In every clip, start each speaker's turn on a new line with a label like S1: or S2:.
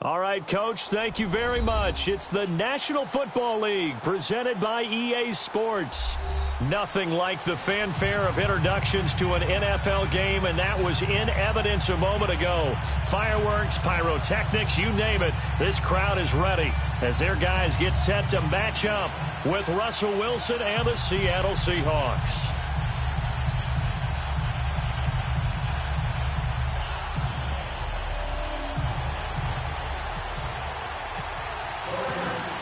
S1: All right, Coach, thank you very much. It's the National Football League presented by EA Sports. Nothing like the fanfare of introductions to an NFL game, and that was in evidence a moment ago. Fireworks, pyrotechnics, you name it. This crowd is ready as their guys get set to match up with Russell Wilson and the Seattle Seahawks.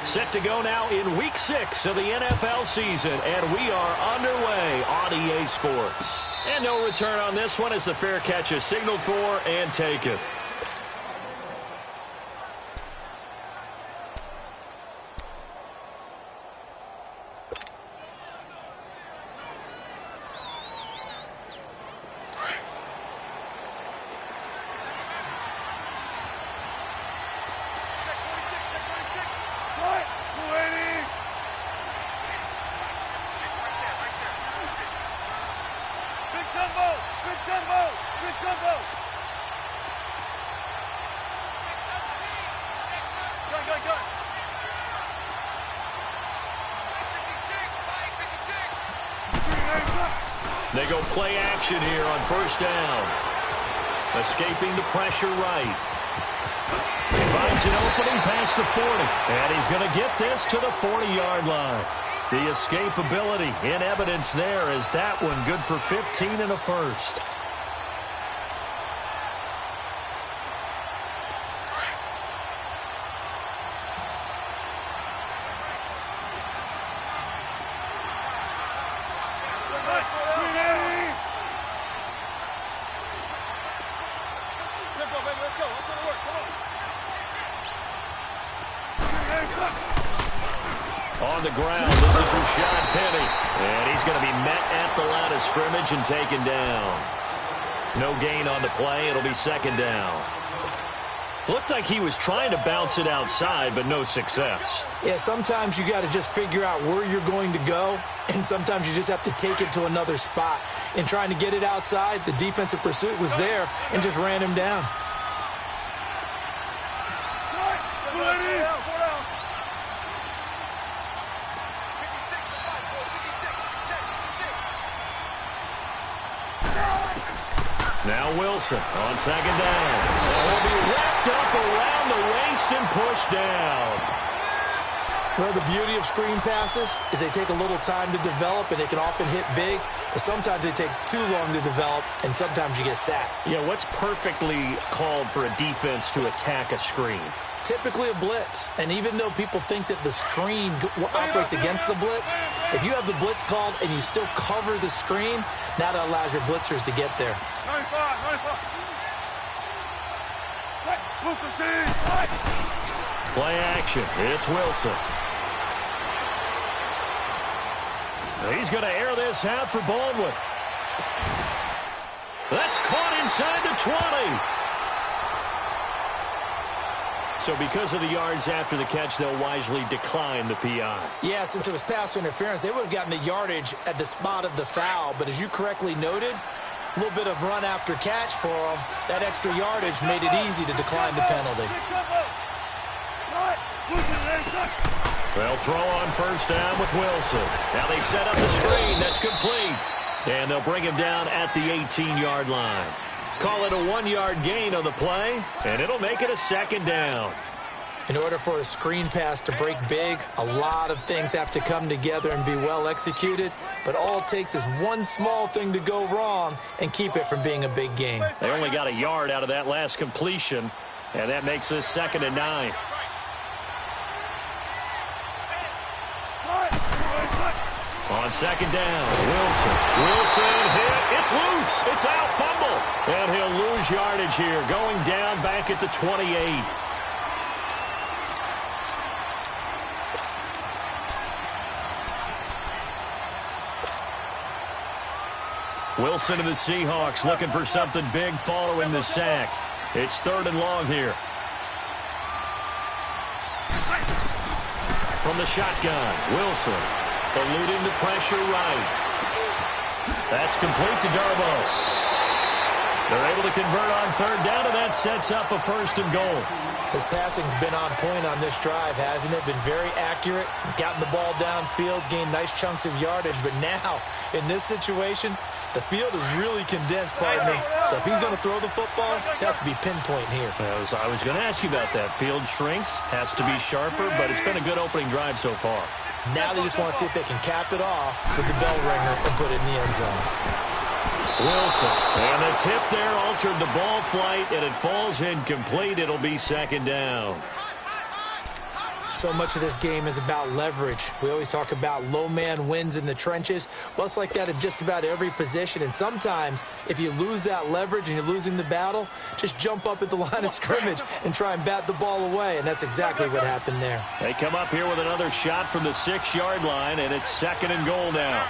S1: Set to go now in Week 6 of the NFL season, and we are underway on EA Sports. And no return on this one as the fair catch is signaled for and taken. They go play action here on first down. Escaping the pressure right. He finds an opening past the 40. And he's going to get this to the 40-yard line. The escapability in evidence there as that one good for 15 and a first. On the ground, this is Rashad Penny. And he's going to be met at the line of scrimmage and taken down. No gain on the play. It'll be second down. Looked like he was trying to bounce it outside, but no success.
S2: Yeah, sometimes you got to just figure out where you're going to go, and sometimes you just have to take it to another spot. In trying to get it outside, the defensive pursuit was there and just ran him down.
S1: Now Wilson on second down. And he'll be wrapped up around the waist and pushed down.
S2: Well, the beauty of screen passes is they take a little time to develop, and they can often hit big, but sometimes they take too long to develop, and sometimes you get sacked.
S1: Yeah, what's perfectly called for a defense to attack a screen?
S2: Typically a blitz, and even though people think that the screen operates against the blitz, if you have the blitz called and you still cover the screen, now that allows your blitzers to get there.
S1: Play action. It's Wilson. He's going to air this out for Baldwin. That's caught inside the 20. So because of the yards after the catch, they'll wisely decline the PI.
S2: Yeah, since it was pass interference, they would have gotten the yardage at the spot of the foul. But as you correctly noted, a little bit of run after catch for them. That extra yardage made it easy to decline the penalty.
S1: They'll throw on first down with Wilson. Now they set up the screen. That's complete. And they'll bring him down at the 18-yard line. Call it a 1-yard gain on the play, and it'll make it a second down.
S2: In order for a screen pass to break big, a lot of things have to come together and be well executed, but all it takes is one small thing to go wrong and keep it from being a big game.
S1: They only got a yard out of that last completion, and that makes this 2nd and 9. On second down, Wilson hit. It's loose. It's out, fumble. And he'll lose yardage here, going down back at the 28. Wilson and the Seahawks looking for something big following the sack. It's 3rd and long here. From the shotgun, Wilson. Eluding the pressure right. That's complete to Darbo. They're able to convert on third down, and that sets up a first and goal.
S2: His passing's been on point on this drive, hasn't it? Been very accurate, gotten the ball downfield, gained nice chunks of yardage. But now, in this situation, the field is really condensed, pardon me. So if he's going to throw the football, they have to be pinpoint here.
S1: I was going to ask you about that. Field shrinks, has to be sharper, but it's been a good opening drive so far.
S2: Now they just want to see if they can cap it off with the bell ringer and put it in the end zone.
S1: Wilson, and the tip there altered the ball flight, and it falls incomplete. It'll be second down.
S2: So much of this game is about leverage. We always talk about low man wins in the trenches. Well, it's like that at just about every position. And sometimes, if you lose that leverage and you're losing the battle, just jump up at the line of scrimmage and try and bat the ball away. And that's exactly what happened there.
S1: They come up here with another shot from the 6-yard line, and it's second and goal now.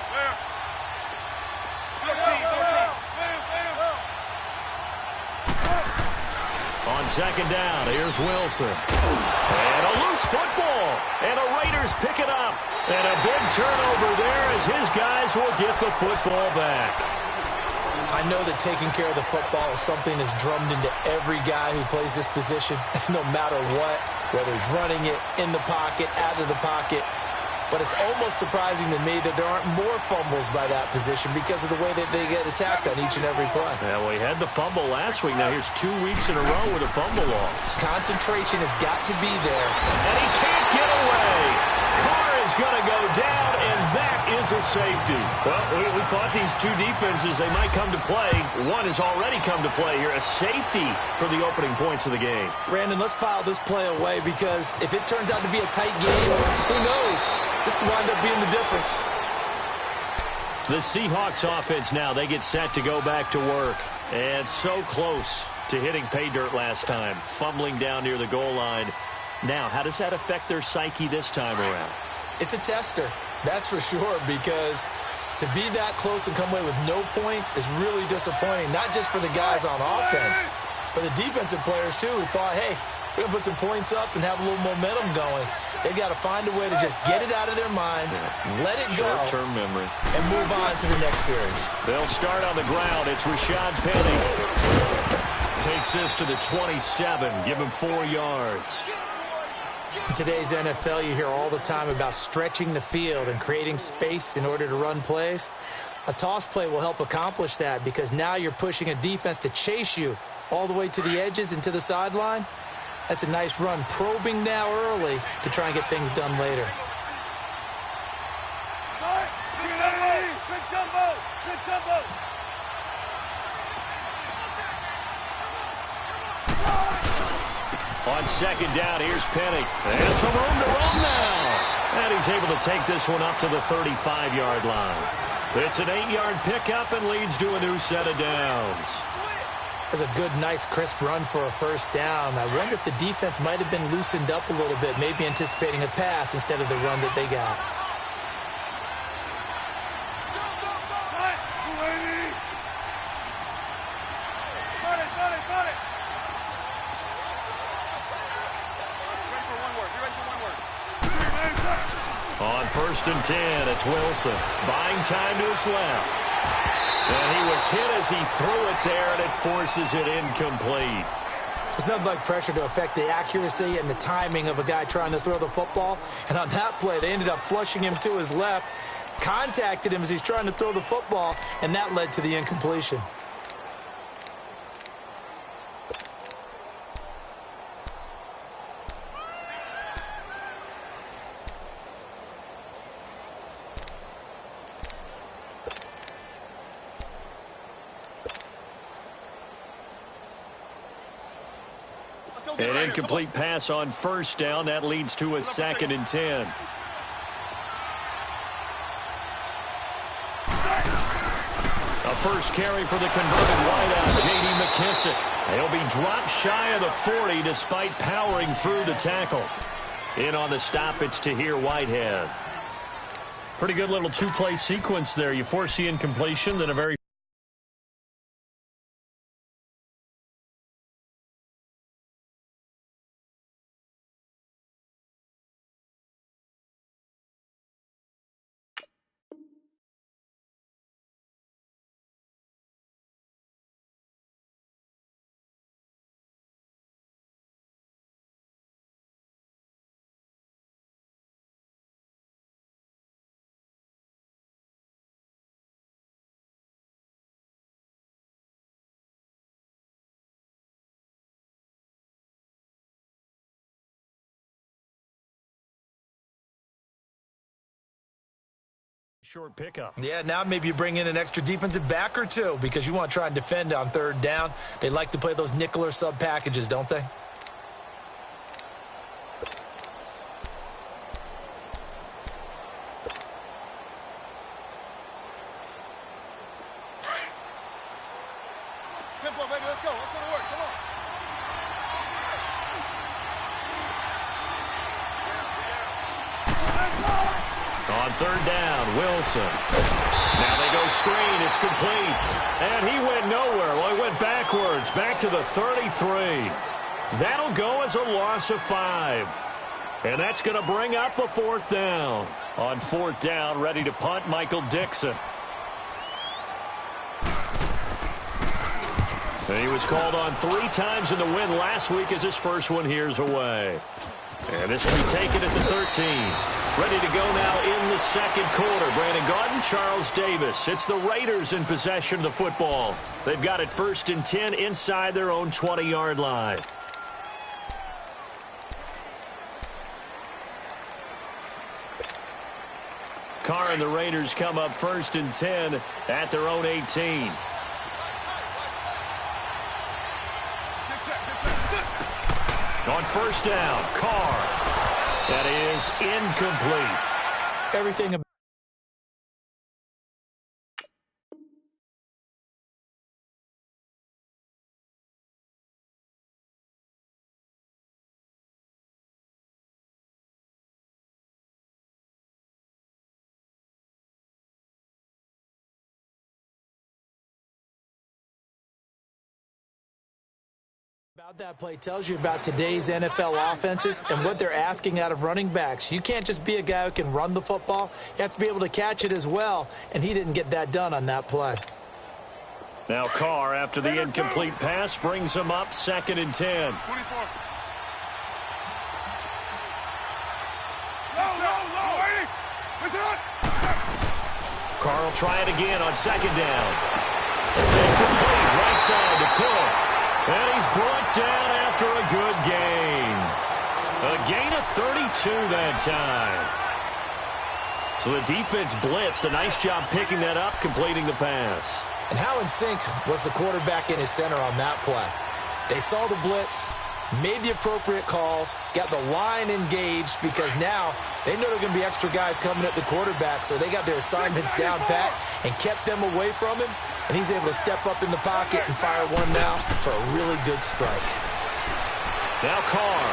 S1: On second down, here's Wilson. And a loose football. And the Raiders pick it up. And a big turnover there as his guys will get the football back.
S2: I know that taking care of the football is something that's drummed into every guy who plays this position, no matter what, whether he's running it, in the pocket, out of the pocket. But it's almost surprising to me that there aren't more fumbles by that position because of the way that they get attacked on each and every play.
S1: Yeah, we had the fumble last week. Now here's 2 weeks in a row with a fumble loss.
S2: Concentration has got to be there.
S1: And he can't get away. Carr is going to go down, and that is a safety. Well, we thought these two defenses, they might come to play. One has already come to play here. A safety for the opening points of the game.
S2: Brandon, let's file this play away because if it turns out to be a tight game, who knows? This could wind up being the difference.
S1: The Seahawks offense now, they get set to go back to work. And so close to hitting pay dirt last time. Fumbling down near the goal line. Now, how does that affect their psyche this time around?
S2: It's a tester, that's for sure, because to be that close and come away with no points is really disappointing, not just for the guys on offense, but the defensive players, too, who thought, hey, we're going to put some points up and have a little momentum going. They've got to find a way to just get it out of their minds, let it go,
S1: short-term memory,
S2: and move on to the next series.
S1: They'll start on the ground. It's Rashad Penny. Takes this to the 27. Give him 4 yards.
S2: In today's NFL, you hear all the time about stretching the field and creating space in order to run plays. A toss play will help accomplish that because now you're pushing a defense to chase you all the way to the edges and to the sideline. That's a nice run, probing now early to try and get things done later.
S1: On second down, here's Penny. And some room to run now. And he's able to take this one up to the 35-yard line. It's an 8-yard pickup and leads to a new set of downs.
S2: That's a good, nice, crisp run for a first down. I wonder if the defense might have been loosened up a little bit, maybe anticipating a pass instead of the run that they got.
S1: On first and 10, it's Wilson. Buying time to his left. And he was hit as he threw it there, and it forces it incomplete.
S2: There's nothing like pressure to affect the accuracy and the timing of a guy trying to throw the football. And on that play, they ended up flushing him to his left, contacted him as he's trying to throw the football, and that led to the incompletion.
S1: An incomplete pass on first down. That leads to a second and 10. A first carry for the converted wideout, J.D. McKissick. He'll be dropped shy of the 40 despite powering through the tackle. In on the stop, it's Tahir Whitehead. Pretty good little two-play sequence there. You foresee incompletion, then a very short pickup.
S2: Yeah, now maybe you bring in an extra defensive back or two because you want to try and defend on third down. They like to play those nickel or sub packages, don't they?
S3: Tempo, baby, let's go. Let's go to work. Come on.
S1: On third down, Wilson. Now they go screen. It's complete. And he went nowhere. Well, he went backwards, back to the 33. That'll go as a loss of 5. And that's going to bring up a fourth down. On fourth down, ready to punt, Michael Dixon. And he was called on 3 times in the win last week as his first one here's away. And this will be taken at the 13. Ready to go now in the second quarter. Brandon Gaudin, Charles Davis. It's the Raiders in possession of the football. They've got it 1st and 10 inside their own 20-yard line. Carr and the Raiders come up 1st and 10 at their own 18. On first down, Carr. That is incomplete.
S2: Everything about that play tells you about today's NFL offenses and what they're asking out of running backs. You can't just be a guy who can run the football. You have to be able to catch it as well, and he didn't get that done on that play.
S1: Now Carr, after the incomplete pass, brings him up 2nd and 10.
S3: 24. Low, 80. Push it up.
S1: Carr will try it again on 2nd down. Incomplete, right side to Cook. And he's brought down after a good gain. A gain of 32 that time. So the defense blitzed. A nice job picking that up, completing the pass.
S2: And how in sync was the quarterback in his center on that play? They saw the blitz, made the appropriate calls, got the line engaged because now they know there are going to be extra guys coming at the quarterback, so they got their assignments down pat and kept them away from him. And he's able to step up in the pocket and fire one now for a really good strike.
S1: Now Carr.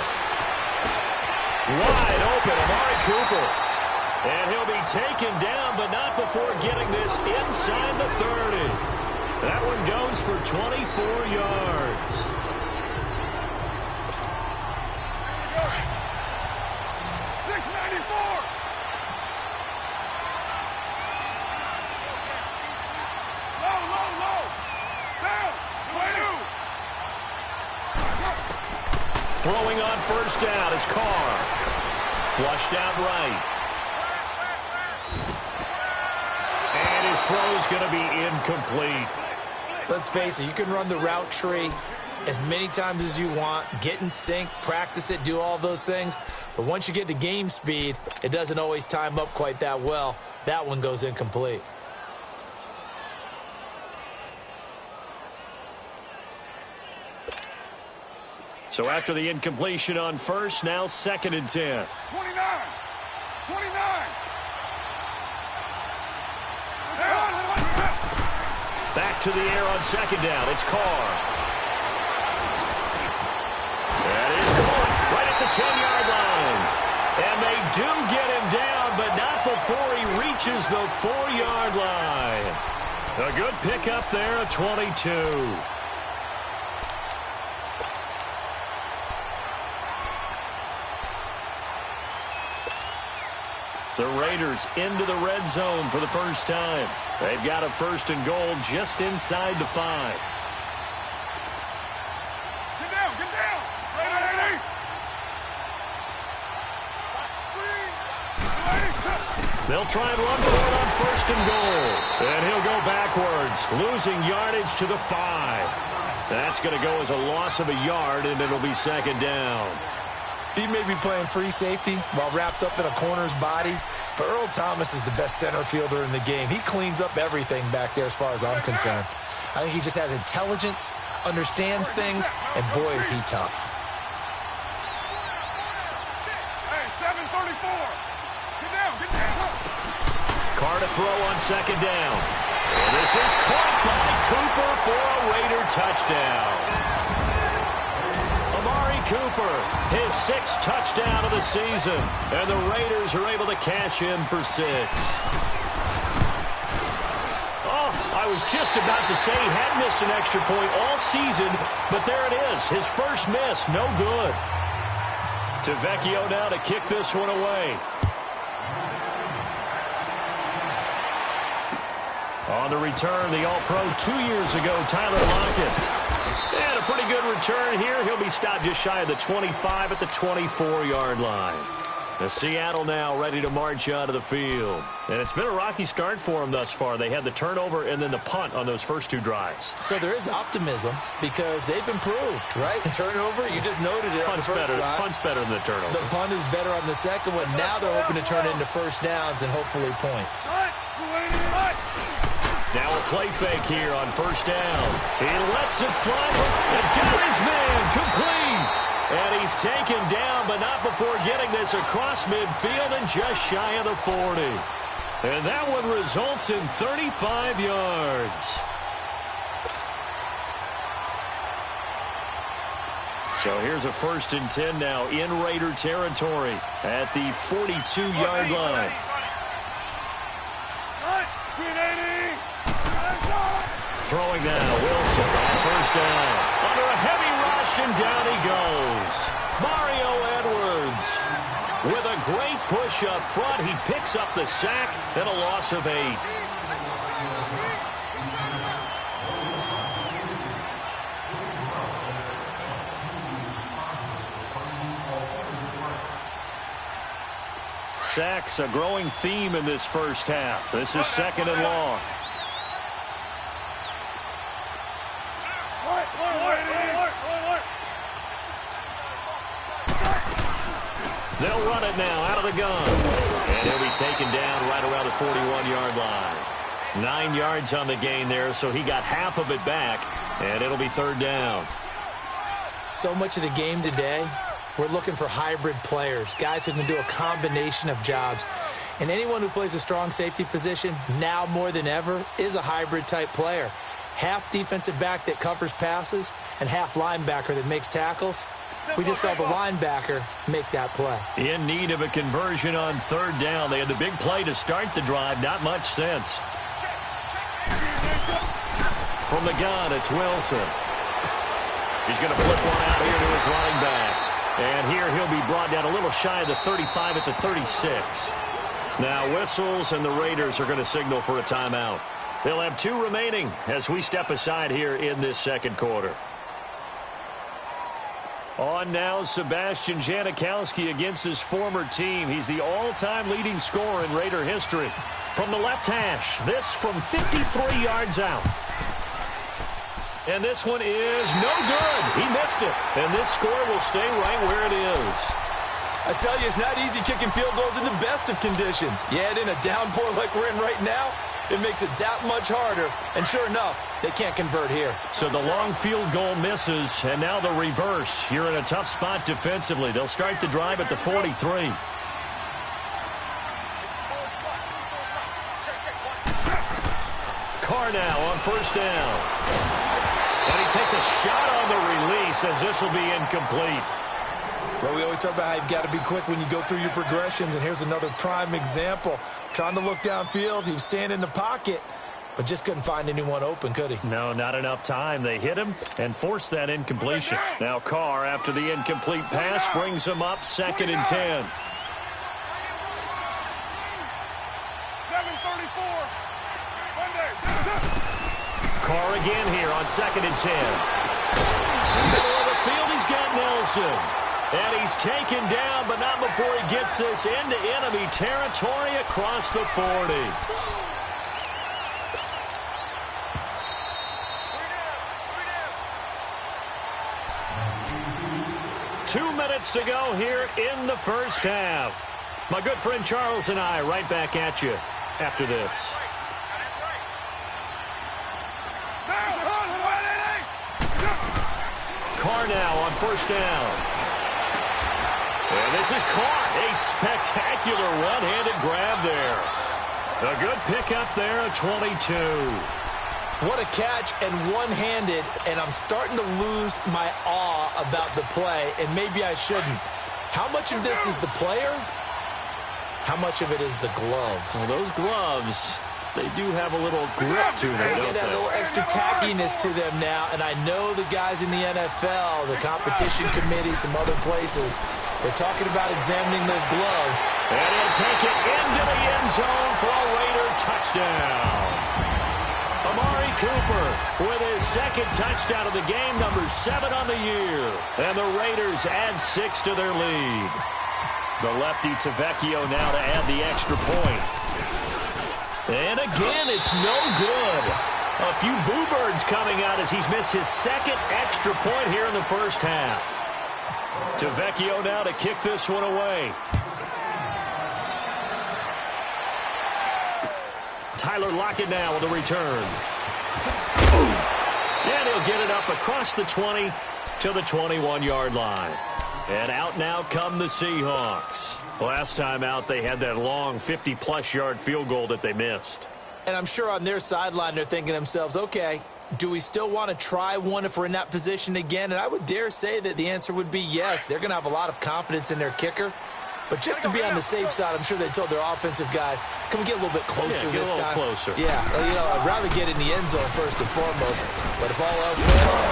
S1: Wide open, Amari Cooper. And he'll be taken down, but not before getting this inside the 30. That one goes for 24 yards. Throwing on first down is Carr. Flushed out right. And his throw's going to be incomplete.
S2: Let's face it, you can run the route tree as many times as you want, get in sync, practice it, do all those things. But once you get to game speed, it doesn't always time up quite that well. That one goes incomplete.
S1: So after the incompletion on first, now 2nd and 10.
S3: 29.
S1: Back to the air on 2nd down. It's Carr. That is caught right at the 10-yard line. And they do get him down, but not before he reaches the 4-yard line. A good pickup there at 22. The Raiders into the red zone for the first time. They've got a 1st and goal just inside the 5.
S3: Get down. Right, 80.
S1: They'll try and run for it on 1st and goal. And he'll go backwards, losing yardage to the 5. That's going to go as a loss of a yard, and it'll be 2nd down.
S2: He may be playing free safety while wrapped up in a corner's body. Earl Thomas is the best center fielder in the game. He cleans up everything back there as far as I'm concerned. I think he just has intelligence, understands things, and boy, is he tough.
S3: Hey, 734. Get down, get down.
S1: Carr to throw on second down. And this is caught by Cooper for a Raider touchdown. Amari Cooper, his 6th touchdown of the season. And the Raiders are able to cash in for 6. Oh, I was just about to say he had missed an extra point all season, but there it is, his first miss, no good. To Vecchio now to kick this one away. On the return, the All-Pro 2 years ago, Tyler Lockett. And a pretty good return here. He'll be stopped just shy of the 25 at the 24-yard line. The Seattle now ready to march out of the field. And it's been a rocky start for them thus far. They had the turnover and then the punt on those first 2 drives.
S2: So there is optimism because they've improved, right? Turnover, you just noted it.
S1: Punt's better than the turnover.
S2: The punt is better on the second one. Now they're hoping to turn it into first downs and hopefully points.
S1: Now a play fake here on first down. He lets it fly and got his man complete. And he's taken down, but not before getting this across midfield and just shy of the 40. And that one results in 35 yards. So here's a 1st and 10 now in Raider territory at the 42-yard line. Throwing now, Wilson on first down. Under a heavy rush, and down he goes. Mario Edwards with a great push up front. He picks up the sack and a loss of 8. Sacks, a growing theme in this first half. This is 2nd and long. They'll run it now out of the gun. And he'll be taken down right around the 41-yard line. 9 yards on the gain there, so he got half of it back, and it'll be 3rd down.
S2: So much of the game today, we're looking for hybrid players, guys who can do a combination of jobs. And anyone who plays a strong safety position, now more than ever, is a hybrid-type player. Half defensive back that covers passes and half linebacker that makes tackles. We just saw the linebacker make that play.
S1: In need of a conversion on 3rd down. They had the big play to start the drive. Not much sense. From the gun, it's Wilson. He's going to flip one out here to his running back. And here he'll be brought down a little shy of the 35 at the 36. Now whistles, and the Raiders are going to signal for a timeout. They'll have 2 remaining as we step aside here in this 2nd quarter. On now, Sebastian Janikowski against his former team. He's the all-time leading scorer in Raider history. From the left hash, this from 53 yards out. And this one is no good. He missed it. And this score will stay right where it is.
S2: I tell you, it's not easy kicking field goals in the best of conditions. You add in a downpour like we're in right now, it makes it that much harder. And sure enough, they can't convert here.
S1: So the long field goal misses, and now the reverse. You're in a tough spot defensively. They'll start the drive at the 43. Carr now on first down. And he takes a shot on the release as this will be incomplete.
S2: Well, we always talk about how you've got to be quick when you go through your progressions, and here's another prime example. Trying to look downfield, he was standing in the pocket, but just couldn't find anyone open, could he?
S1: No, not enough time. They hit him and forced that incompletion. Now Carr, after the incomplete pass, brings him up 2nd and 10.
S3: 7:34.
S1: Carr again here on 2nd and 10. In the middle of the field, he's got Nelson. And he's taken down, but not before he gets this into enemy territory across the 40. 2 minutes to go here in the first half. My good friend Charles and I right back at you after this. Carr now on first down. And this is caught. A spectacular one-handed grab there. A good pickup there at 22.
S2: What a catch, and one-handed, and I'm starting to lose my awe about the play, and maybe I shouldn't. How much of this is the player? How much of it is the glove?
S1: Well, those gloves, they do have a little grip to them, don't
S2: they? Get that little extra tackiness to them now, and I know the guys in the NFL, the competition committee, some other places, they're talking about examining those gloves.
S1: And he'll take it into the end zone for a Raider touchdown. Amari Cooper with his second touchdown of the game, number 7 on the year. And the Raiders add 6 to their lead. The lefty Tavecchio now to add the extra point. And again, it's no good. A few boo birds coming out as he's missed his second extra point here in the first half. Tavecchio now to kick this one away. Tyler Lockett now with a return. And he'll get it up across the 20 to the 21-yard line. And out now come the Seahawks. Last time out, they had that long 50-plus yard field goal that they missed.
S2: And I'm sure on their sideline, they're thinking to themselves, okay, do we still want to try one if we're in that position again? And I would dare say that the answer would be yes. They're going to have a lot of confidence in their kicker. But just to be on the safe side, I'm sure they told their offensive guys, can we get a little bit closer this time?
S1: Closer.
S2: Yeah, I'd rather get in the end zone first and foremost. But if all else fails,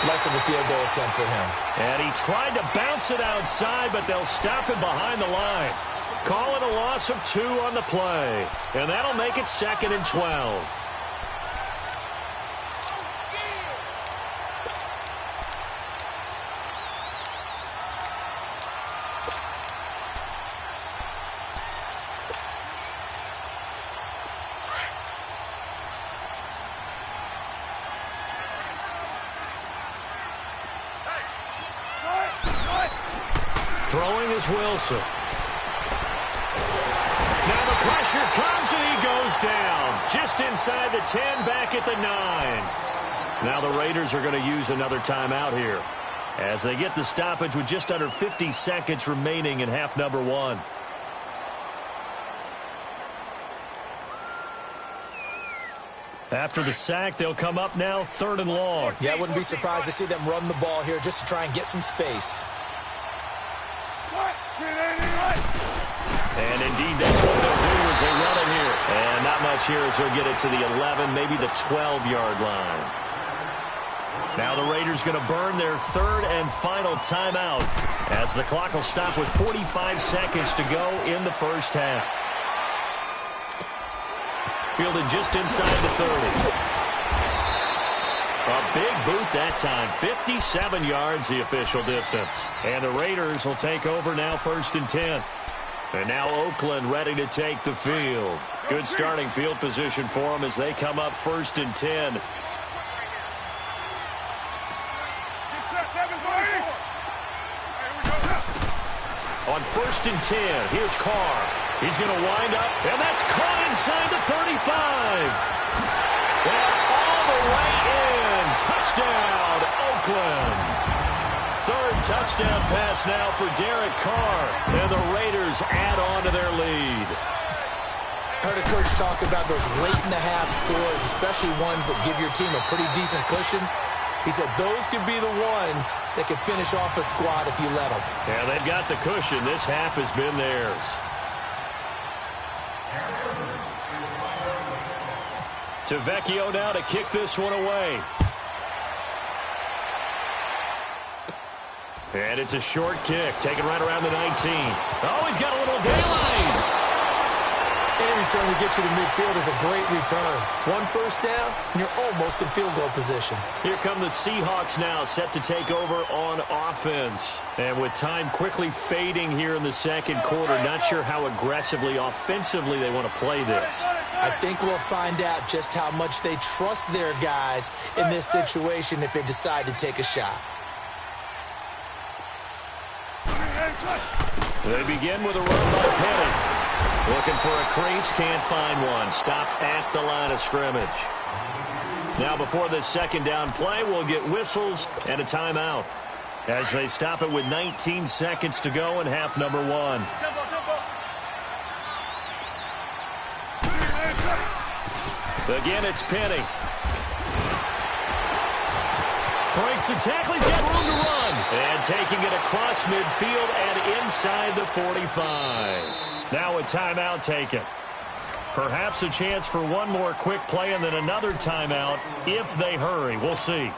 S2: less of a field goal attempt for him.
S1: And he tried to bounce it outside, but they'll stop him behind the line. Call it a loss of 2 on the play. And that'll make it 2nd and 12. Throwing is Wilson. Now the pressure comes and he goes down. Just inside the 10, back at the 9. Now the Raiders are going to use another timeout here as they get the stoppage with just under 50 seconds remaining in half number 1. After the sack, they'll come up now 3rd and long.
S2: Yeah, I wouldn't be surprised to see them run the ball here just to try and get some space.
S1: And indeed, that's what they'll do as they run it here. And not much here as they'll get it to the 11, maybe the 12-yard line. Now the Raiders going to burn their 3rd and final timeout as the clock will stop with 45 seconds to go in the first half. Fielded just inside the 30. A big boot that time. 57 yards the official distance. And the Raiders will take over now 1st and 10. And now Oakland ready to take the field. Good starting field position for them as they come up 1st and 10. On 1st and 10, here's Carr. He's going to wind up, and that's caught inside the 35. And all the way in. Touchdown, Oakland. 3rd touchdown pass now for Derek Carr. And the Raiders add on to their lead.
S2: Heard a coach talk about those late-in-the-half scores, especially ones that give your team a pretty decent cushion. He said those could be the ones that could finish off a squad if you let them.
S1: Yeah, they've got the cushion. This half has been theirs. Tavecchio now to kick this one away. And it's a short kick, taken right around the 19. Oh, he's got a little daylight.
S2: Any return to get you to midfield is a great return. 1 first down, and you're almost in field goal position.
S1: Here come the Seahawks now, set to take over on offense. And with time quickly fading here in the second quarter, not sure how aggressively, offensively they want to play this.
S2: I think we'll find out just how much they trust their guys in this situation if they decide to take a shot.
S1: They begin with a run by Penny. Looking for a crease, can't find one. Stopped at the line of scrimmage. Now before this second down play, we'll get whistles and a timeout as they stop it with 19 seconds to go in half number one. Again, it's Penny. Breaks the tackle. He's got room to run. And taking it across midfield and inside the 45. Now a timeout taken. Perhaps a chance for one more quick play and then another timeout if they hurry. We'll see.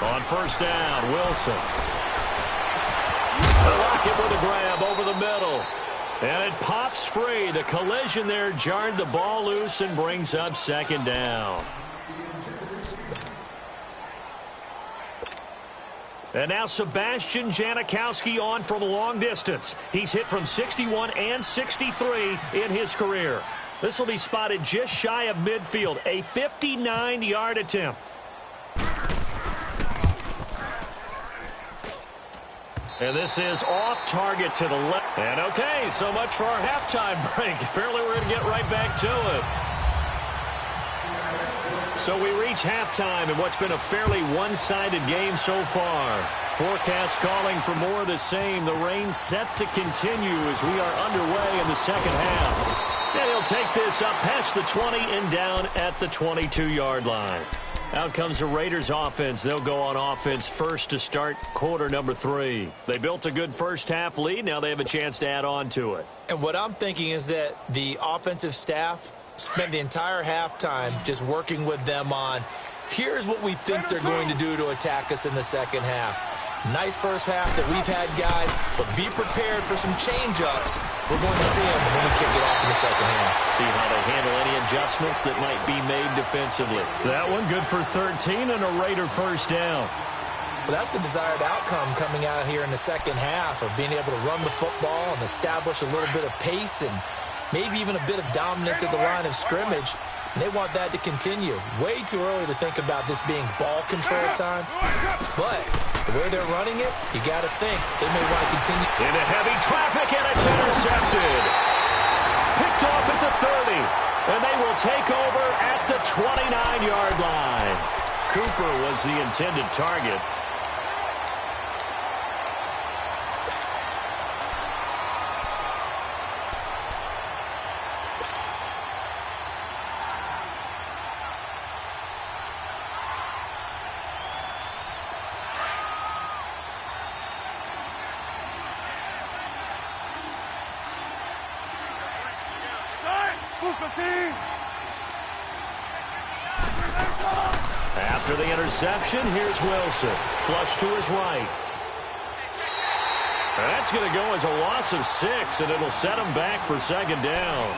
S1: On first down, Wilson. The Rocket with a grab over the middle. And it pops free. The collision there jarred the ball loose and brings up second down. And now Sebastian Janikowski on from a long distance. He's hit from 61 and 63 in his career. This will be spotted just shy of midfield. A 59-yard attempt. And this is off target to the left. And okay, so much for our halftime break. Apparently we're going to get right back to it. So we reach halftime in what's been a fairly one-sided game so far. Forecast calling for more of the same. The rain set to continue as we are underway in the second half. And he'll take this up past the 20 and down at the 22-yard line. Out comes the Raiders offense. They'll go on offense first to start quarter number 3. They built a good first half lead. Now they have a chance to add on to it.
S2: And what I'm thinking is that the offensive staff spent the entire halftime just working with them on, here's what we think they're going to do to attack us in the second half. Nice first half that we've had, guys, but be prepared for some change-ups. We're going to see them when we kick it off in the second half.
S1: See how they handle any adjustments that might be made defensively. That one good for 13 and a Raider first down.
S2: Well, that's the desired outcome coming out here in the second half of being able to run the football and establish a little bit of pace and maybe even a bit of dominance at the line of scrimmage. And they want that to continue. Way too early to think about this being ball control time. But the way they're running it, you got to think they may want to continue.
S1: Into heavy traffic, and it's intercepted. Picked off at the 30. And they will take over at the 29-yard line. Cooper was the intended target. After the interception, here's Wilson. Flush to his right. That's going to go as a loss of 6, and it'll set him back for second down.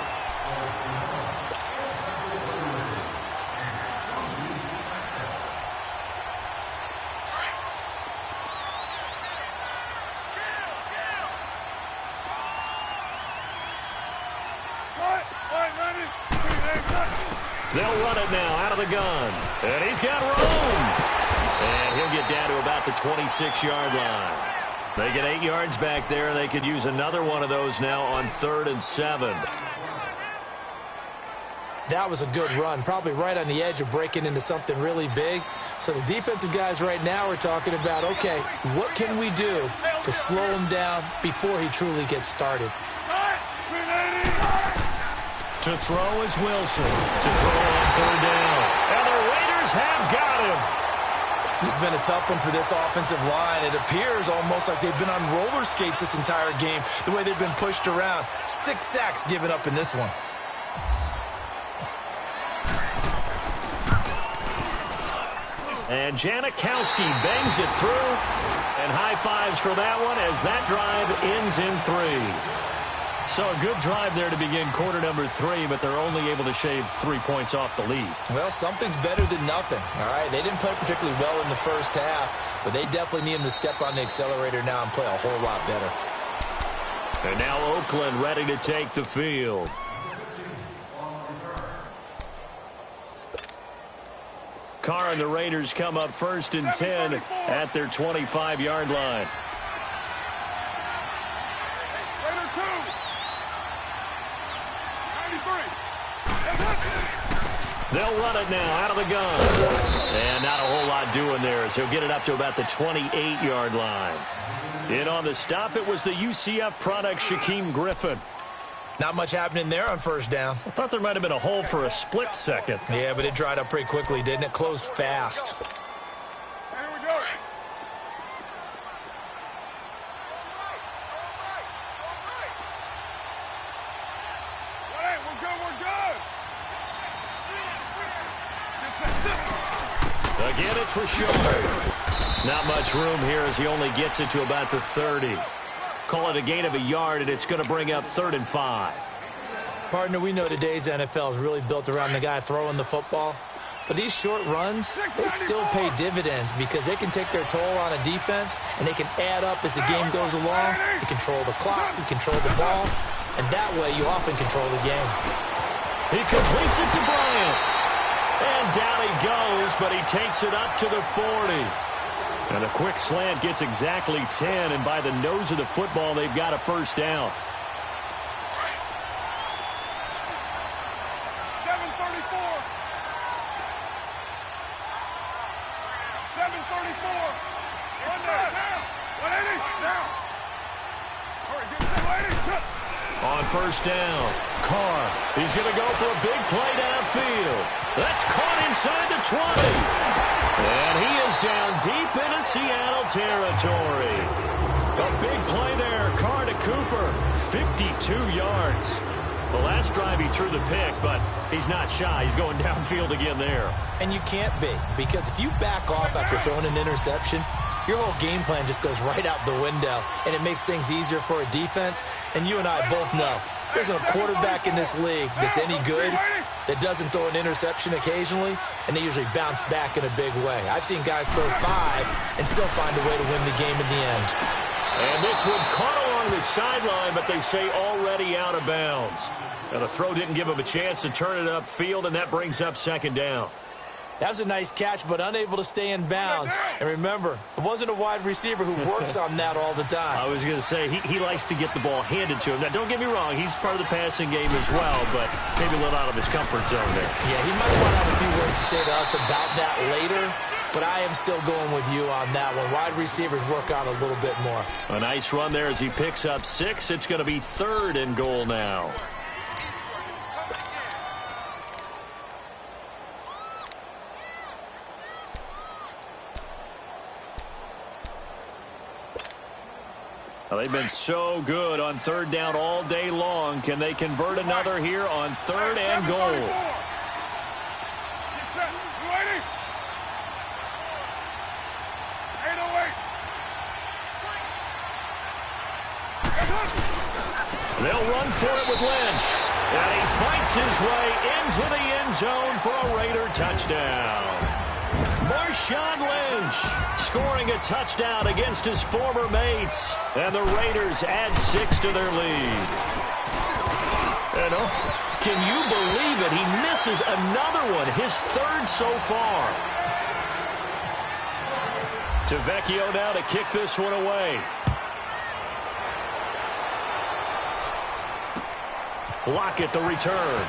S1: They'll run it now out of the gun. And he's got room. And he'll get down to about the 26-yard line. They get 8 yards back there, and they could use another one of those now on 3rd and 7.
S2: That was a good run, probably right on the edge of breaking into something really big. So the defensive guys right now are talking about, okay, what can we do to slow him down before he truly gets started?
S1: To throw is Wilson. To throw on 3rd down. And the Raiders have got him.
S2: This has been a tough one for this offensive line. It appears almost like they've been on roller skates this entire game, the way they've been pushed around. 6 sacks given up in this one.
S1: And Janikowski bangs it through. And high fives for that one as that drive ends in 3. So a good drive there to begin quarter number 3, but they're only able to shave 3 points off the lead.
S2: Well, something's better than nothing, all right? They didn't play particularly well in the first half, but they definitely need them to step on the accelerator now and play a whole lot better.
S1: And now Oakland ready to take the field. Carr and the Raiders come up 1st and 10 at their 25-yard line.
S3: Raider 2. 93.
S1: They'll run it now out of the gun. And not a whole lot doing there as he'll get it up to about the 28-yard line. In on the stop, it was the UCF product, Shaquem Griffin.
S2: Not much happening there on 1st down.
S1: I thought there might have been a hole for a split second.
S2: Yeah, but it dried up pretty quickly, didn't it? Closed fast.
S3: Here we go. We're good, we're good.
S1: Again, it's Rashard. Not much room here as he only gets it to about the 30. Call it a gain of a yard, and it's going to bring up 3rd and 5.
S2: Partner, we know today's NFL is really built around the guy throwing the football. But these short runs, they still pay dividends because they can take their toll on a defense, and they can add up as the game goes along. You control the clock, you control the ball, and that way you often control the game.
S1: He completes it to Bryant. And down he goes, but he takes it up to the 40. And a quick slant gets exactly 10, and by the nose of the football, they've got a 1st down.
S3: 7:34. 7:34. Run now. 180. Now. All right, get to 180.
S1: On 1st down, Carr. He's going to go for a big play downfield. That's caught inside the 20. And he is down deep into Seattle territory. A big play there. Carr to Cooper. 52 yards. The last drive he threw the pick, but he's not shy. He's going downfield again there.
S2: And you can't be, because if you back off after throwing an interception, your whole game plan just goes right out the window, and it makes things easier for a defense. And you and I both know there's a quarterback in this league that's any good that doesn't throw an interception occasionally, and they usually bounce back in a big way. I've seen guys throw 5 and still find a way to win the game in the end.
S1: And this one caught along the sideline, but they say already out of bounds. Now the throw didn't give him a chance to turn it upfield, and that brings up 2nd down.
S2: That was a nice catch, but unable to stay in bounds. And remember, it wasn't a wide receiver who works on that all the time.
S1: I was going to say, he likes to get the ball handed to him. Now, don't get me wrong, he's part of the passing game as well, but maybe a little out of his comfort zone there.
S2: Yeah, he might want to have a few words to say to us about that later, but I am still going with you on that one. Wide receivers work out a little bit more.
S1: A nice run there as he picks up 6. It's going to be 3rd and goal now. Well, they've been so good on 3rd down all day long. Can they convert another here on 3rd and goal?
S3: Get set. 280. 808.
S1: They'll run for it with Lynch. And he fights his way into the end zone for a Raider touchdown. Marshawn Lynch scoring a touchdown against his former mates. And the Raiders add 6 to their lead. And can you believe it? He misses another one, his 3rd so far. Tavecchio now to kick this one away. Lockett the return.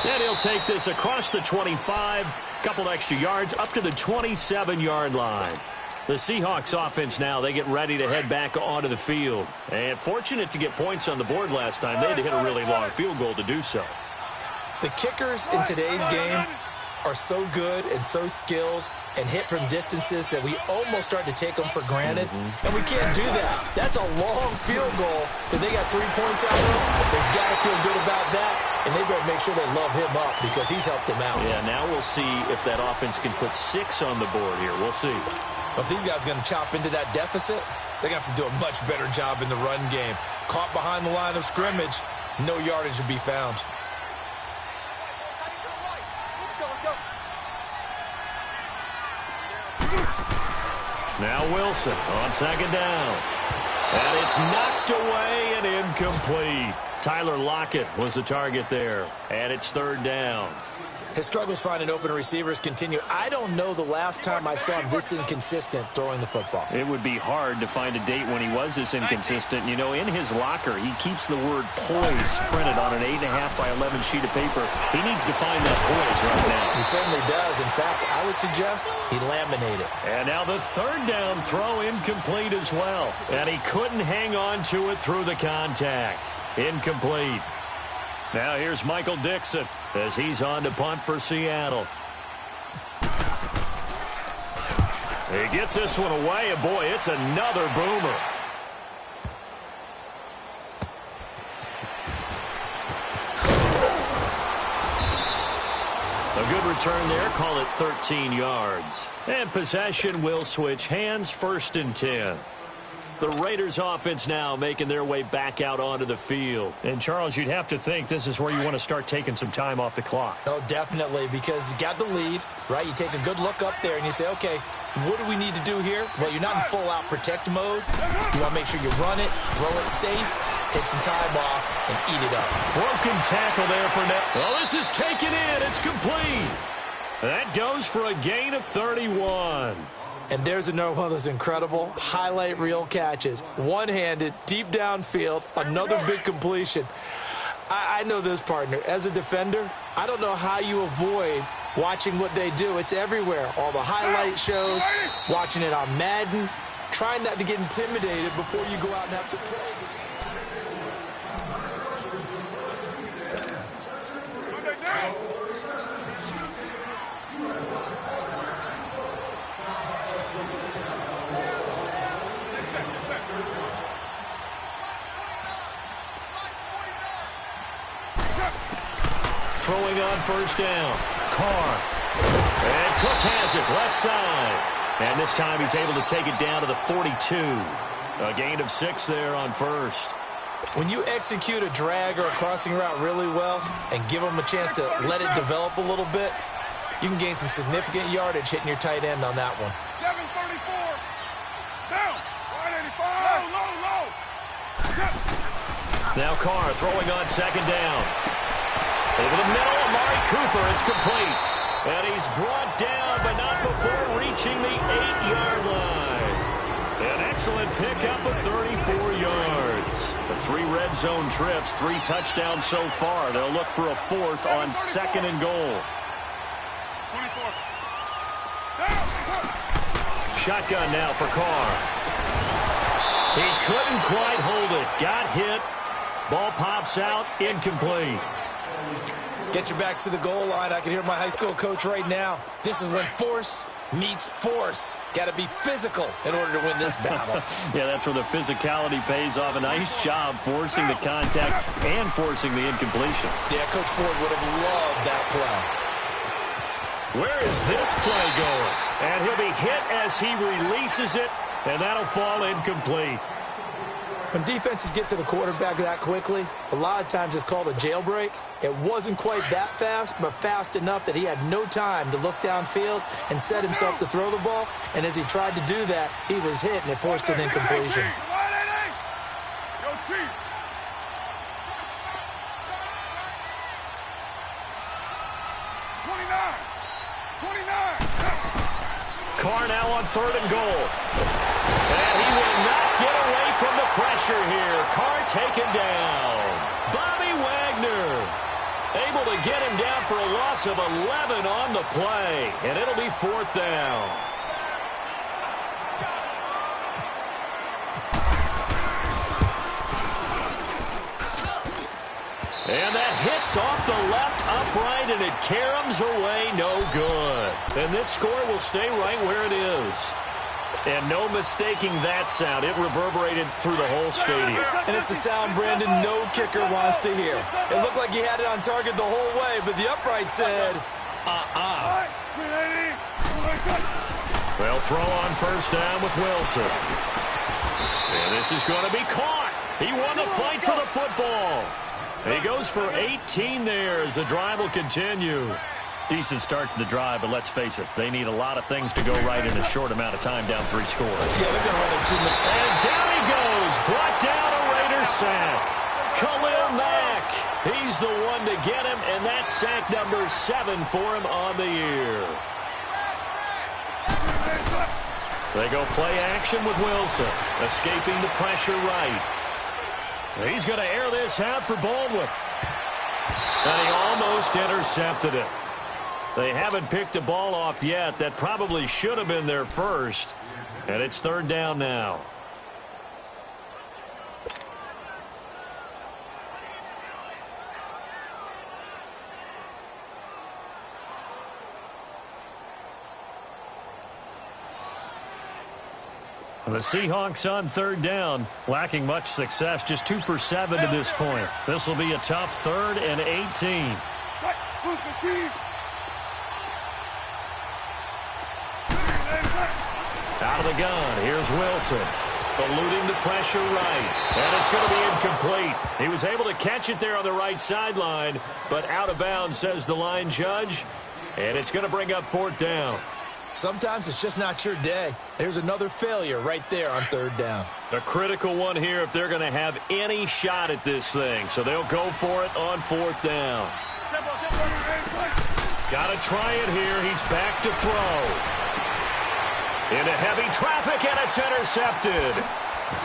S1: And he'll take this across the 25, couple extra yards up to the 27-yard line. The Seahawks offense now, they get ready to head back onto the field. And fortunate to get points on the board last time. They had to hit a really long field goal to do so.
S2: The kickers in today's game are so good and so skilled and hit from distances that we almost start to take them for granted. And we can't do that. That's a long field goal that they got 3 points out of. They've got to feel good about that, and they better make sure they love him up because he's helped them out.
S1: Yeah, now we'll see if that offense can put 6 on the board here. We'll see.
S2: But these guys are going to chop into that deficit. They're going to have to do a much better job in the run game. Caught behind the line of scrimmage, no yardage to be found.
S1: Now Wilson on 2nd down. And it's knocked away and incomplete. Tyler Lockett was the target there, and it's third down.
S2: His struggles finding open receivers continue. I don't know the last time I saw him this inconsistent throwing the football.
S1: It would be hard to find a date when he was this inconsistent. You know, in his locker, he keeps the word poise printed on an 8.5 by 11 sheet of paper. He needs to find that poise right now.
S2: He certainly does. In fact, I would suggest he laminate it.
S1: And now the third down throw incomplete as well. And he couldn't hang on to it through the contact. Incomplete. Now here's Michael Dixon as he's on to punt for Seattle. He gets this one away, and boy, it's another boomer. A good return there, call it 13 yards. And possession will switch hands, 1st and 10. The Raiders offense now making their way back out onto the field. And, Charles, you'd have to think this is where you want to start taking some time off the clock.
S2: Oh, definitely, because you got the lead, right? You take a good look up there and you say, okay, what do we need to do here? Well, you're not in full-out protect mode. You want to make sure you run it, throw it safe, take some time off, and eat it up.
S1: Broken tackle there for net. Well, this is taken in. It's complete. That goes for a gain of 31.
S2: And there's another one of those incredible highlight reel catches. One-handed, deep downfield, another big completion. I know this, partner. As a defender, I don't know how you avoid watching what they do. It's everywhere. All the highlight shows, watching it on Madden, trying not to get intimidated before you go out and have to play.
S1: Throwing on 1st down. Carr. And Cook has it left side. And this time he's able to take it down to the 42. A gain of 6 there on 1st.
S2: When you execute a drag or a crossing route really well and give them a chance to let it develop a little bit, you can gain some significant yardage hitting your tight end on that one.
S3: 734. Down. 185. Low.
S1: Now Carr throwing on 2nd down. Over the middle, Amari Cooper, it's complete. And he's brought down, but not before reaching the 8-yard line. An excellent pickup of 34 yards. The 3 red zone trips, 3 touchdowns so far. They'll look for a 4th on 2nd and goal.
S3: 24.
S1: Shotgun now for Carr. He couldn't quite hold it. Got hit. Ball pops out, incomplete.
S2: Get your backs to the goal line. I can hear my high school coach right now. This is when force meets force. Got to be physical in order to win this battle.
S1: Yeah, that's where the physicality pays off. A nice job forcing the contact and forcing the incompletion.
S2: Yeah, Coach Ford would have loved that play.
S1: Where is this play going? And he'll be hit as he releases it, and that'll fall incomplete.
S2: When defenses get to the quarterback that quickly, a lot of times it's called a jailbreak. It wasn't quite that fast, but fast enough that he had no time to look downfield and set himself to throw the ball. And as he tried to do that, he was hit, and it forced an incompletion.
S3: Yo, Chief.
S1: Carr now on 3rd and goal. And he will not get away from the pressure here. Carr taken down. Bobby Wagner able to get him down for a loss of 11 on the play. And it'll be 4th down. And that hits off the left upright, and it caroms away, no good. And this score will stay right where it is. And no mistaking that sound. It reverberated through the whole stadium.
S2: And it's the sound, Brandon, no kicker wants to hear. It looked like he had it on target the whole way, but the upright said,
S1: Well, throw on 1st down with Wilson. And this is going to be caught. He won the fight for the football. He goes for 18 there as the drive will continue. Decent start to the drive, but let's face it, they need a lot of things to go right in a short amount of time, down 3 scores.
S2: Yeah, they're going to run their 2 minutes.
S1: And down he goes, brought down a Raider sack. Khalil Mack the one to get him, and that's sack number 7 for him on the year. They go play action with Wilson, escaping the pressure right. He's going to air this out for Baldwin. And he almost intercepted it. They haven't picked a ball off yet. That probably should have been their first. And it's 3rd down now. The Seahawks on 3rd down, lacking much success, just 2 for 7 to this point. This will be a tough 3rd and 18. Out of the gun, here's Wilson, eluding the pressure right, and it's going to be incomplete. He was able to catch it there on the right sideline, but out of bounds, says the line judge, and it's going to bring up 4th down.
S2: Sometimes it's just not your day. There's another failure right there on 3rd down.
S1: A critical one here if they're going to have any shot at this thing. So they'll go for it on 4th down. Got to try it here. He's back to throw. Into heavy traffic, and it's intercepted.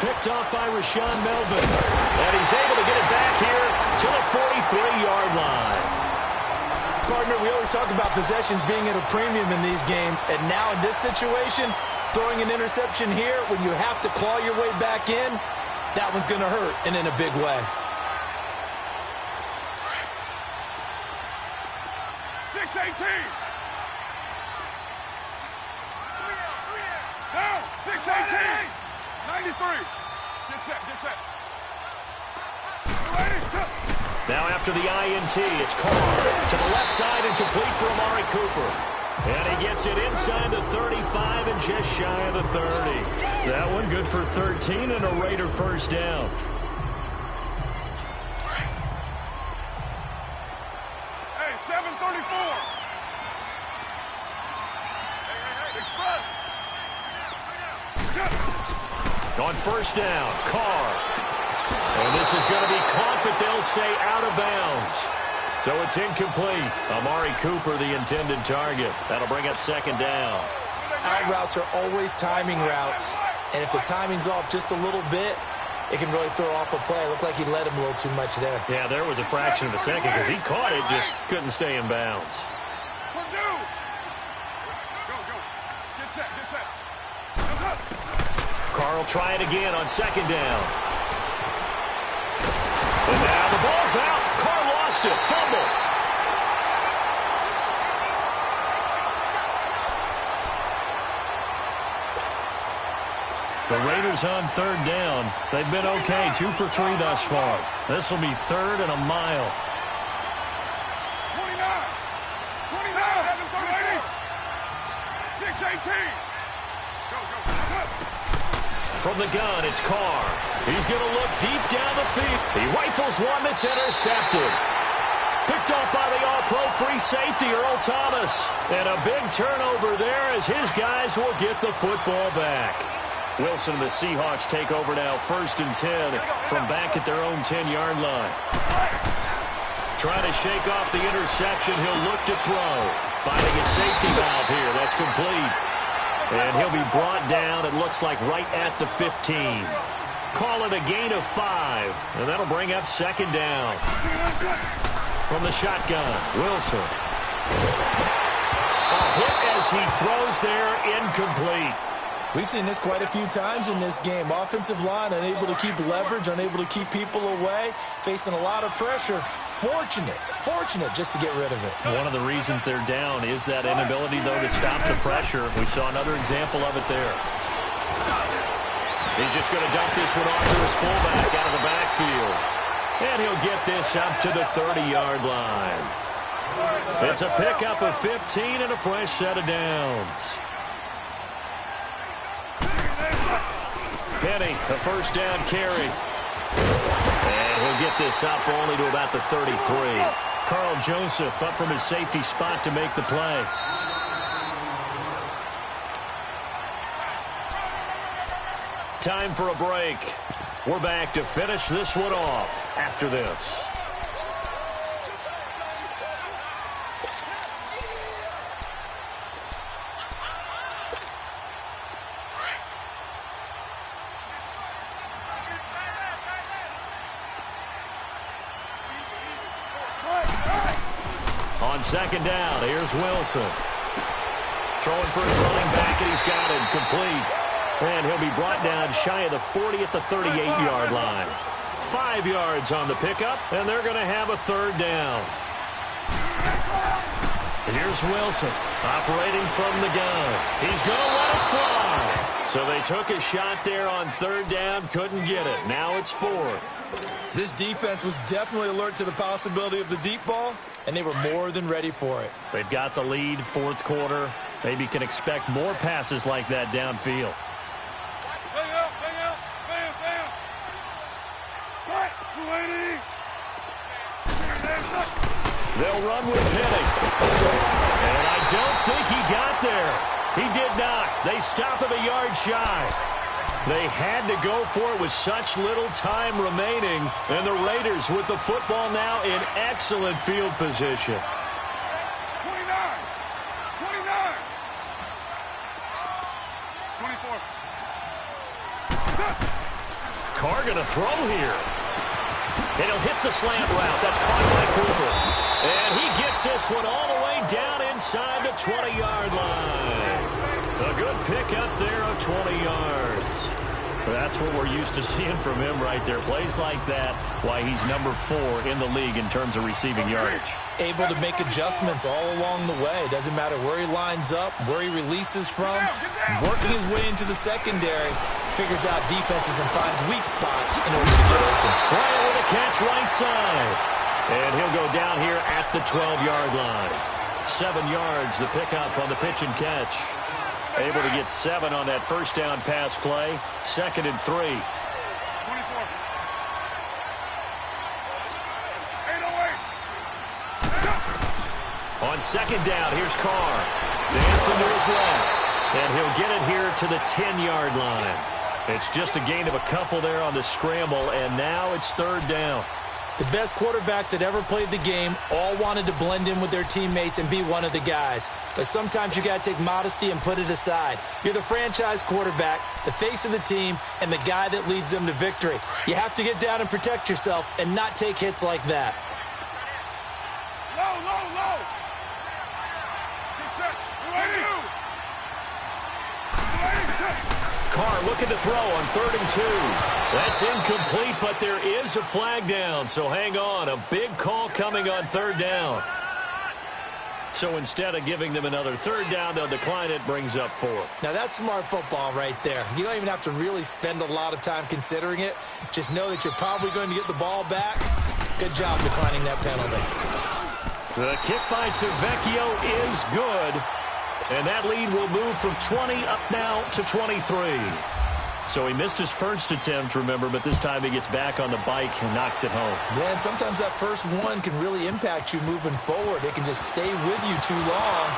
S1: Picked off by Rashawn Melvin. And he's able to get it back here to the 43-yard line.
S2: Partner, we always talk about possessions being at a premium in these games, and now in this situation, throwing an interception here when you have to claw your way back in, that one's going to hurt, and in a big way.
S3: 6-18. Down, 6-18. 93. Get set, get set.
S1: Now after the INT, it's Carr to the left side and complete for Amari Cooper. And he gets it inside the 35 and just shy of the 30. That one good for 13 and a Raider 1st down.
S3: Hey, 7:34. Express.
S1: On 1st down, Carr. And this is going to be caught, but they'll say out of bounds. So it's incomplete. Amari Cooper, the intended target. That'll bring up 2nd down.
S2: Out routes are always timing routes. And if the timing's off just a little bit, it can really throw off a play. It looked like he let him a little too much there.
S1: Yeah, there was a fraction of a second because he caught it, just couldn't stay in bounds.
S3: Go, go. Get set, get set.
S1: Carr will try it again on 2nd down. And now the ball's out. Carr lost it. Fumble. The Raiders on 3rd down. They've been okay. 2 for 3 thus far. This will be 3rd and a mile.
S3: 29. 6-18. Go.
S1: From the gun, it's Carr. He's going to look deep down the field. He rifles one that's intercepted. Picked off by the all-pro free safety, Earl Thomas. And a big turnover there as his guys will get the football back. Wilson and the Seahawks take over now, 1st and 10 from back at their own 10-yard line. Trying to shake off the interception. He'll look to throw. Finding a safety valve here. That's complete. And he'll be brought down, it looks like, right at the 15. Call it a gain of 5. And that'll bring up 2nd down. From the shotgun, Wilson. A hit as he throws there, incomplete.
S2: We've seen this quite a few times in this game. Offensive line unable to keep leverage, unable to keep people away, facing a lot of pressure. Fortunate just to get rid of it.
S1: One of the reasons they're down is that inability, though, to stop the pressure. We saw another example of it there. He's just going to dump this one off to his fullback out of the backfield. And he'll get this up to the 30-yard line. It's a pickup of 15 and a fresh set of downs. Penny, a 1st down carry. And he'll get this up only to about the 33. Carl Joseph up from his safety spot to make the play. Time for a break. We're back to finish this one off after this. second down. Here's Wilson. Throwing for his running back, and he's got it complete. And he'll be brought down shy of the 40 at the 38-yard line. 5 yards on the pickup, and they're going to have a third down. Here's Wilson operating from the gun. He's going to let it fly. So they took a shot there on third down, couldn't get it. Now it's 4th.
S2: This defense was definitely alert to the possibility of the deep ball, and they were more than ready for it.
S1: They've got the lead, fourth quarter. Maybe can expect more passes like that downfield.
S3: Bang out, bang out, bam, bam. Cut, 280.
S1: They'll run with Penny. And I don't think he got there. He did not. They stop him a yard shy. They had to go for it with such little time remaining. And the Raiders with the football now in excellent field position.
S3: 29. 24.
S1: Carr going to throw here. And he'll hit the slant route. That's caught by Cooper. And he gets this one all the way down inside the 20-yard line. A good pickup there of 20 yards. That's what we're used to seeing from him right there. Plays like that, why he's number 4 in the league in terms of receiving yardage.
S2: Able to make adjustments all along the way. Doesn't matter where he lines up, where he releases from. Working his way into the secondary. Figures out defenses and finds weak spots in order to get open.
S1: Bryant with a catch right side. And he'll go down here at the 12-yard line. 7 yards, the pickup on the pitch and catch. Able to get 7 on that first down pass play. 2nd and 3.
S3: 24. 808.
S1: On second down, here's Carr. Dancing to his left. And he'll get it here to the 10-yard line. It's just a gain of a couple there on the scramble, and now it's third down.
S2: The best quarterbacks that ever played the game all wanted to blend in with their teammates and be one of the guys. But sometimes you got to take modesty and put it aside. You're the franchise quarterback, the face of the team, and the guy that leads them to victory. You have to get down and protect yourself and not take hits like that.
S3: Low, low, low. Get set. 280.
S1: Carr looking to throw on 3rd and 2. That's incomplete, but there is a flag down, so hang on. A big call coming on 3rd down. So instead of giving them another 3rd down, they'll decline it, brings up 4.
S2: Now that's smart football right there. You don't even have to really spend a lot of time considering it. Just know that you're probably going to get the ball back. Good job declining that penalty.
S1: The kick by Tavecchio is good. And that lead will move from 20 up now to 23. So he missed his first attempt, remember, but this time he gets back on the bike and knocks it home.
S2: Yeah, and sometimes that first one can really impact you moving forward. It can just stay with you too long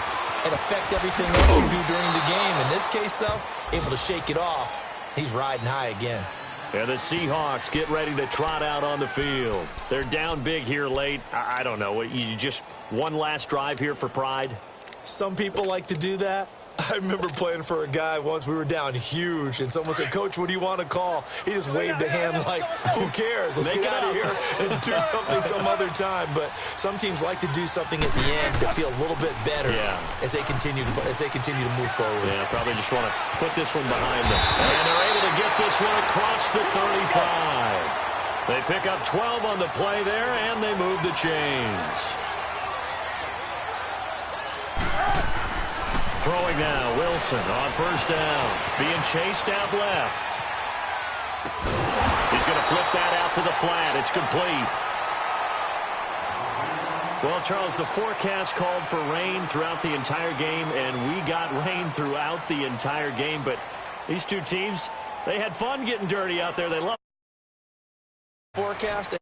S2: and affect everything else you do during the game. In this case, though, able to shake it off. He's riding high again.
S1: And the Seahawks get ready to trot out on the field. They're down big here late. I don't know. You just one last drive here for pride?
S2: Some people like to do that. I remember playing for a guy once. We were down huge, and someone said, "Coach, what do you want to call?" He just waved a hand like, who cares? Let's get out of here and do something some other time. But some teams like to do something at the end to feel a little bit better as they continue to move forward.
S1: Yeah, probably just want to put this one behind them. And they're able to get this one across the 35. They pick up 12 on the play there, and they move the chains. Throwing now, Wilson on first down. Being chased out left. He's going to flip that out to the flat. It's complete. Well, Charles, the forecast called for rain throughout the entire game, and we got rain throughout the entire game. But these two teams, they had fun getting dirty out there. They love forecast.